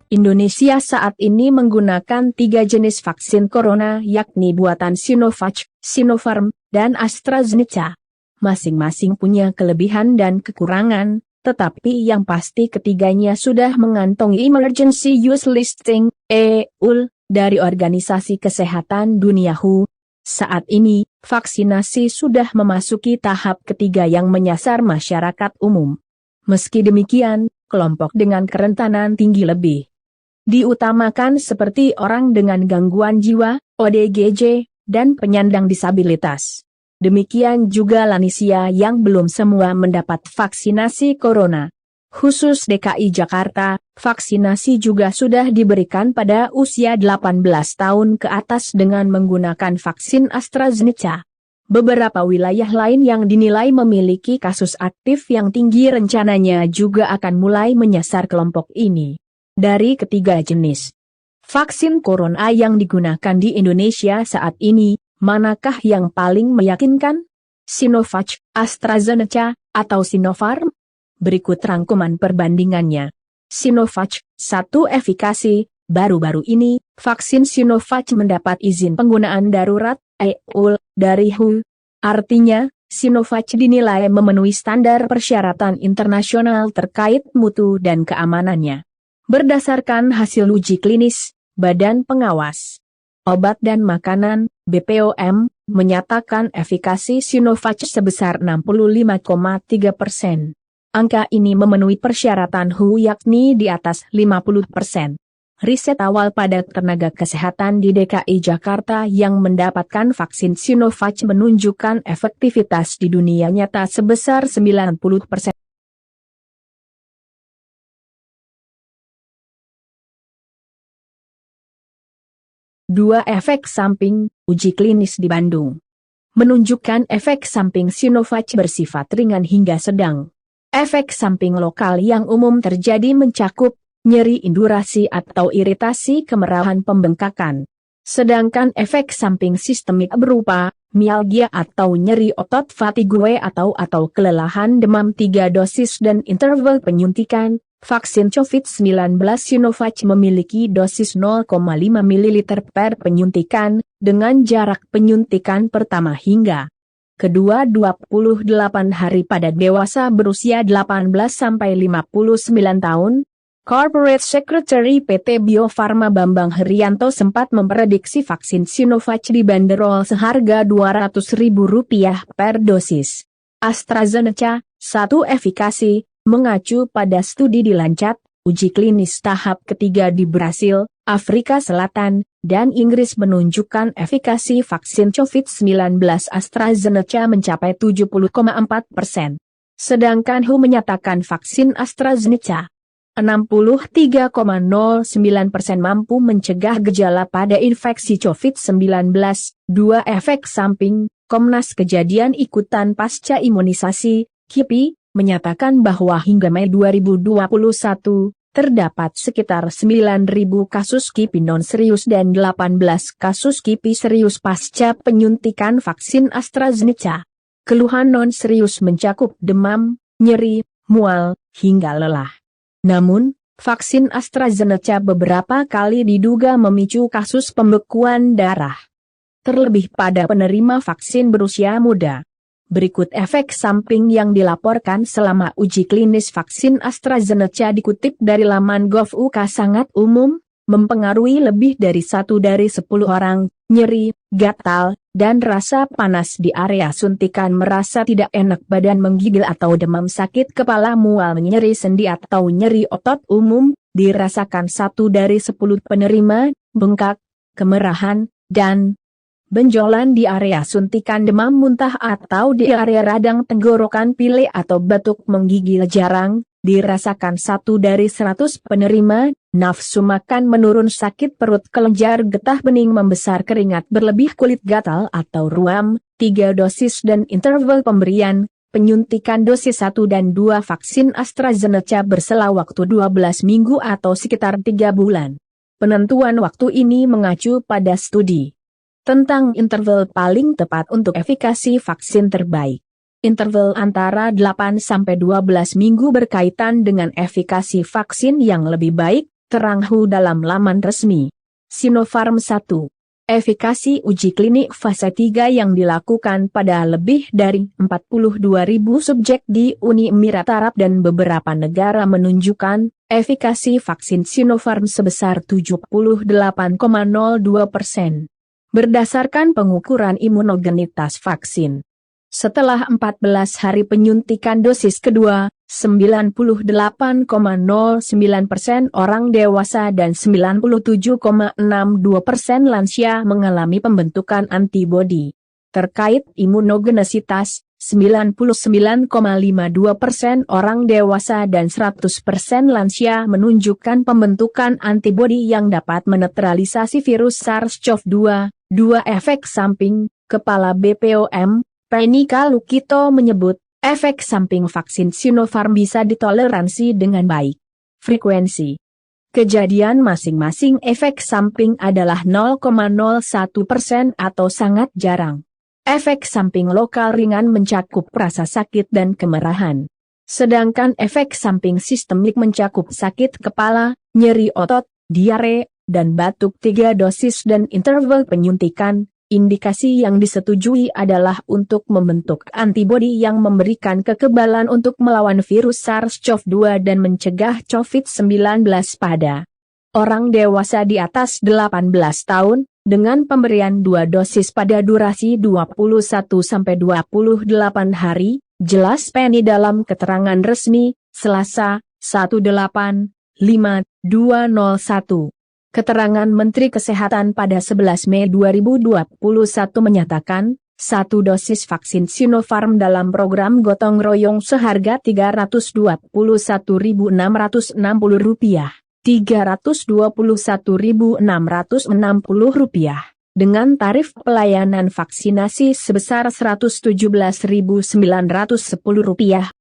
Indonesia saat ini menggunakan 3 jenis vaksin corona yakni buatan Sinovac, Sinopharm, dan AstraZeneca. Masing-masing punya kelebihan dan kekurangan, tetapi yang pasti ketiganya sudah mengantongi Emergency Use Listing, EUL, dari Organisasi Kesehatan Dunia WHO. Saat ini, vaksinasi sudah memasuki tahap ketiga yang menyasar masyarakat umum. Meski demikian, kelompok dengan kerentanan tinggi lebih diutamakan seperti orang dengan gangguan jiwa, ODGJ, dan penyandang disabilitas. Demikian juga lansia yang belum semua mendapat vaksinasi corona. Khusus DKI Jakarta, vaksinasi juga sudah diberikan pada usia 18 tahun ke atas dengan menggunakan vaksin AstraZeneca. Beberapa wilayah lain yang dinilai memiliki kasus aktif yang tinggi rencananya juga akan mulai menyasar kelompok ini. Dari ketiga jenis vaksin corona yang digunakan di Indonesia saat ini, manakah yang paling meyakinkan? Sinovac, AstraZeneca, atau Sinopharm? Berikut rangkuman perbandingannya. Sinovac, 1 efikasi. Baru-baru ini, vaksin Sinovac mendapat izin penggunaan darurat, EUL, dari WHO. Artinya, Sinovac dinilai memenuhi standar persyaratan internasional terkait mutu dan keamanannya. Berdasarkan hasil uji klinis, Badan Pengawas Obat dan Makanan, BPOM, menyatakan efikasi Sinovac sebesar 65,3%. Angka ini memenuhi persyaratan WHO yakni di atas 50%. Riset awal pada tenaga kesehatan di DKI Jakarta yang mendapatkan vaksin Sinovac menunjukkan efektivitas di dunia nyata sebesar 90%. Dua efek samping, uji klinis di Bandung menunjukkan efek samping Sinovac bersifat ringan hingga sedang. Efek samping lokal yang umum terjadi mencakup nyeri indurasi atau iritasi kemerahan pembengkakan. Sedangkan efek samping sistemik berupa mialgia atau nyeri otot fatigue atau kelelahan demam 3 dosis dan interval penyuntikan. Vaksin COVID-19 Sinovac memiliki dosis 0,5 ml per penyuntikan, dengan jarak penyuntikan pertama hingga kedua 28 hari pada dewasa berusia 18-59 tahun. Corporate Secretary PT Bio Farma Bambang Herianto sempat memprediksi vaksin Sinovac dibanderol seharga Rp200.000 per dosis. AstraZeneca, 1 efikasi. Mengacu pada studi dilancat, uji klinis tahap ketiga di Brasil, Afrika Selatan, dan Inggris menunjukkan efikasi vaksin COVID-19 AstraZeneca mencapai 70,4%. Sedangkan WHO menyatakan vaksin AstraZeneca 63,09% mampu mencegah gejala pada infeksi COVID-19. 2 efek samping, Komnas Kejadian Ikutan Pasca Imunisasi, KIPI, menyatakan bahwa hingga Mei 2021, terdapat sekitar 9.000 kasus KIPI non-serius dan 18 kasus KIPI serius pasca penyuntikan vaksin AstraZeneca. Keluhan non-serius mencakup demam, nyeri, mual, hingga lelah. Namun, vaksin AstraZeneca beberapa kali diduga memicu kasus pembekuan darah. Terlebih pada penerima vaksin berusia muda. Berikut efek samping yang dilaporkan selama uji klinis vaksin AstraZeneca dikutip dari laman gov.uk sangat umum, mempengaruhi lebih dari 1 dari 10 orang, nyeri, gatal, dan rasa panas di area suntikan, merasa tidak enak badan, menggigil atau demam, sakit kepala, mual, nyeri sendi atau nyeri otot umum, dirasakan 1 dari 10 penerima, bengkak, kemerahan, dan benjolan di area suntikan, demam, muntah atau di area radang tenggorokan, pilek atau batuk, menggigil jarang, dirasakan 1 dari 100 penerima, nafsu makan menurun, sakit perut, kelenjar getah bening, membesar, keringat berlebih, kulit gatal atau ruam. 3 dosis dan interval pemberian penyuntikan dosis 1 dan 2 vaksin AstraZeneca bersela waktu 12 minggu atau sekitar 3 bulan. Penentuan waktu ini mengacu pada studi tentang interval paling tepat untuk efikasi vaksin terbaik. Interval antara 8-12 minggu berkaitan dengan efikasi vaksin yang lebih baik, Teranghu dalam laman resmi. Sinopharm 1. Efikasi uji klinik fase 3 yang dilakukan pada lebih dari 42.000 subjek di Uni Emirat Arab dan beberapa negara menunjukkan efikasi vaksin Sinopharm sebesar 78,02%. Berdasarkan pengukuran imunogenitas vaksin. Setelah 14 hari penyuntikan dosis kedua, 98,09% orang dewasa dan 97,62% lansia mengalami pembentukan antibodi. Terkait imunogenesitas, 99,52% orang dewasa dan 100% lansia menunjukkan pembentukan antibodi yang dapat menetralisasi virus SARS-CoV-2. 2. Efek samping, Kepala BPOM, Penika Lukito menyebut, efek samping vaksin Sinopharm bisa ditoleransi dengan baik. Frekuensi kejadian masing-masing efek samping adalah 0,01% atau sangat jarang. Efek samping lokal ringan mencakup rasa sakit dan kemerahan. Sedangkan efek samping sistemik mencakup sakit kepala, nyeri otot, diare, dan batuk 3 dosis dan interval penyuntikan. Indikasi yang disetujui adalah untuk membentuk antibodi yang memberikan kekebalan untuk melawan virus SARS-CoV-2 dan mencegah COVID-19 pada orang dewasa di atas 18 tahun, dengan pemberian 2 dosis pada durasi 21-28 hari, jelas Penny dalam keterangan resmi, Selasa, 18/5/2001. Keterangan Menteri Kesehatan pada 11 Mei 2021 menyatakan, 1 dosis vaksin Sinopharm dalam program gotong royong seharga Rp321.660, Rp321.660, dengan tarif pelayanan vaksinasi sebesar Rp117.910.